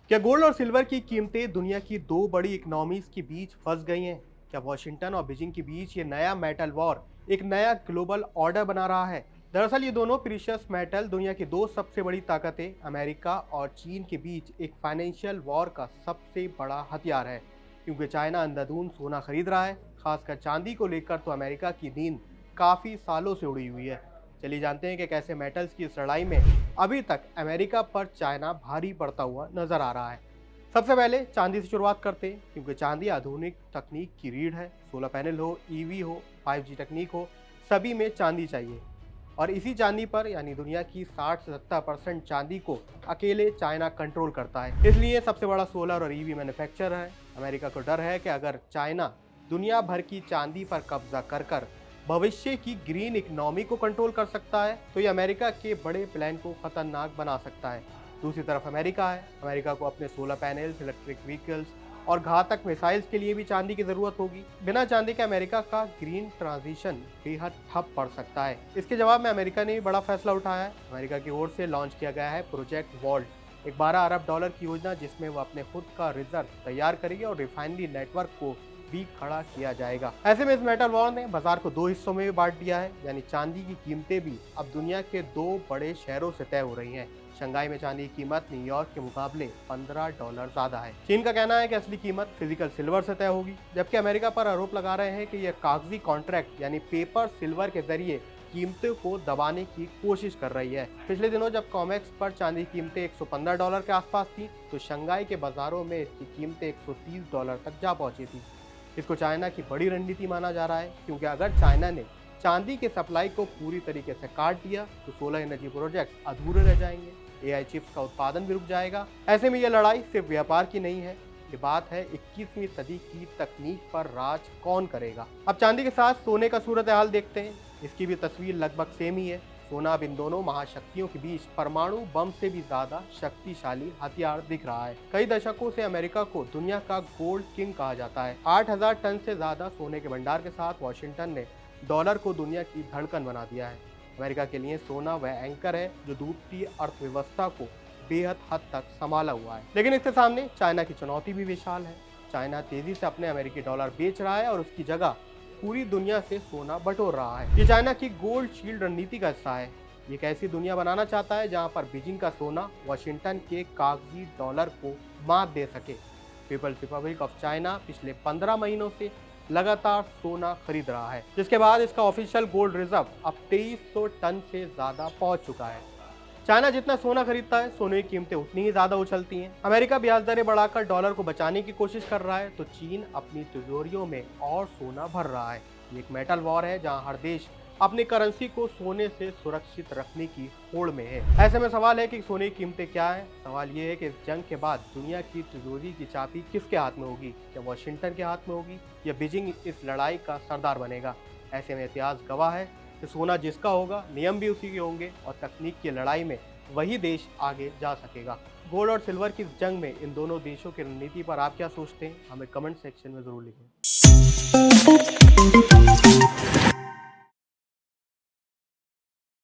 क्या गोल्ड और सिल्वर की कीमतें दुनिया की दो बड़ी इकोनॉमीज के बीच फंस गई हैं? क्या वॉशिंगटन और बीजिंग के बीच ये नया मेटल वॉर एक नया ग्लोबल ऑर्डर बना रहा है? दरअसल ये दोनों प्रीशियस मेटल दुनिया की दो सबसे बड़ी ताकतें अमेरिका और चीन के बीच एक फाइनेंशियल वॉर का सबसे बड़ा हथियार है। क्योंकि चाइना अंधाधुंध सोना खरीद रहा है, खासकर चांदी को लेकर तो अमेरिका की नींद काफी सालों से उड़ी हुई है। चलिए जानते हैं कि कैसे मेटल्स की इस लड़ाई में अभी तक अमेरिका पर चाइना भारी पड़ता हुआ नजर आ रहा है। सबसे पहले चांदी से शुरुआत करते हैं, क्योंकि चांदी आधुनिक तकनीक की रीढ़ है। सोलर पैनल हो, ईवी हो, 5G तकनीक हो, सभी में चांदी चाहिए। और इसी चांदी पर यानी दुनिया की 60 से 70% चांदी को अकेले चाइना कंट्रोल करता है, इसलिए सबसे बड़ा सोलर और ईवी मैन्युफैक्चरर है। अमेरिका को डर है कि अगर चाइना दुनिया भर की चांदी पर कब्जा कर कर भविष्य की ग्रीन इकोनॉमी को कंट्रोल कर सकता है, तो ये अमेरिका के बड़े प्लान को खतरनाक बना सकता है। दूसरी तरफ अमेरिका है। अमेरिका को अपने सोलर पैनल्स, इलेक्ट्रिक व्हीकल्स और घातक मिसाइल्स के लिए भी चांदी की जरूरत होगी। बिना चांदी के अमेरिका का ग्रीन ट्रांजिशन बेहद ठप पड़ सकता है। इसके जवाब में अमेरिका ने भी बड़ा फैसला उठाया है। अमेरिका की ओर से लॉन्च किया गया है प्रोजेक्ट वॉल्ट, एक $12 अरब की योजना, जिसमें वो अपने खुद का रिजर्व तैयार करेगी और रिफाइनरी नेटवर्क को भी खड़ा किया जाएगा। ऐसे में इस मेटल वॉर ने बाजार को दो हिस्सों में भी बांट दिया है, यानी चांदी की कीमतें भी अब दुनिया के दो बड़े शहरों से तय हो रही हैं। शंघाई में चांदी की कीमत न्यूयॉर्क के मुकाबले $15 ज्यादा है। चीन का कहना है कि असली कीमत फिजिकल सिल्वर से तय होगी, जबकि अमेरिका पर आरोप लगा रहे हैं कि यह कागजी कॉन्ट्रैक्ट यानी पेपर सिल्वर के जरिए कीमतों को दबाने की कोशिश कर रही है। पिछले दिनों जब कॉमेक्स पर चांदी की कीमतें $115 के आसपास थी, तो शंघाई के बाजारों में इसकी कीमतें $130 तक जा पहुंची थी। इसको चाइना की बड़ी रणनीति माना जा रहा है, क्योंकि अगर चाइना ने चांदी के सप्लाई को पूरी तरीके से काट दिया तो सोलर एनर्जी प्रोजेक्ट अधूरे रह जाएंगे, एआई चिप्स का उत्पादन भी रुक जाएगा। ऐसे में यह लड़ाई सिर्फ व्यापार की नहीं है, ये बात है 21वीं सदी की तकनीक पर राज कौन करेगा। अब चांदी के साथ सोने का सूरत हाल देखते हैं। इसकी भी तस्वीर लगभग सेम ही है। सोना अब इन दोनों महाशक्तियों के बीच परमाणु बम से भी ज्यादा शक्तिशाली हथियार दिख रहा है। कई दशकों से अमेरिका को दुनिया का गोल्ड किंग कहा जाता है। 8000 टन से ज्यादा सोने के भंडार के साथ वॉशिंगटन ने डॉलर को दुनिया की धड़कन बना दिया है। अमेरिका के लिए सोना वह एंकर है जो दूसरी अर्थव्यवस्था को बेहद हद तक संभाला हुआ है। लेकिन इसके सामने चाइना की चुनौती भी विशाल है। चाइना तेजी से अपने अमेरिकी डॉलर बेच रहा है और उसकी जगह पूरी दुनिया से सोना बटोर रहा है। ये चाइना की गोल्ड शील्ड रणनीति का हिस्सा है। ये एक ऐसी दुनिया बनाना चाहता है जहां पर बीजिंग का सोना वॉशिंगटन के कागजी डॉलर को मात दे सके। पीपल्स रिपब्लिक ऑफ चाइना पिछले 15 महीनों से लगातार सोना खरीद रहा है, जिसके बाद इसका ऑफिशियल गोल्ड रिजर्व अब 2300 टन से ज्यादा पहुंच चुका है। चाइना जितना सोना खरीदता है, सोने की कीमतें उतनी ही ज्यादा उछलती हैं। अमेरिका ब्याज दरें बढ़ाकर डॉलर को बचाने की कोशिश कर रहा है, तो चीन अपनी तिजोरियों में और सोना भर रहा है। ये एक मेटल वॉर है जहां हर देश अपनी करेंसी को सोने से सुरक्षित रखने की होड़ में है। ऐसे में सवाल है कि सोने की कीमतें क्या है। सवाल ये है कि इस जंग के बाद दुनिया की तिजोरी की चाबी किसके हाथ में होगी? क्या वॉशिंगटन के हाथ में होगी या बीजिंग इस लड़ाई का सरदार बनेगा? ऐसे में इतिहास गवाह है कि सोना जिसका होगा, नियम भी उसी के होंगे और तकनीक की लड़ाई में वही देश आगे जा सकेगा। गोल्ड और सिल्वर की जंग में इन दोनों देशों की रणनीति पर आप क्या सोचते हैं? हमें कमेंट सेक्शन में जरूर लिखें।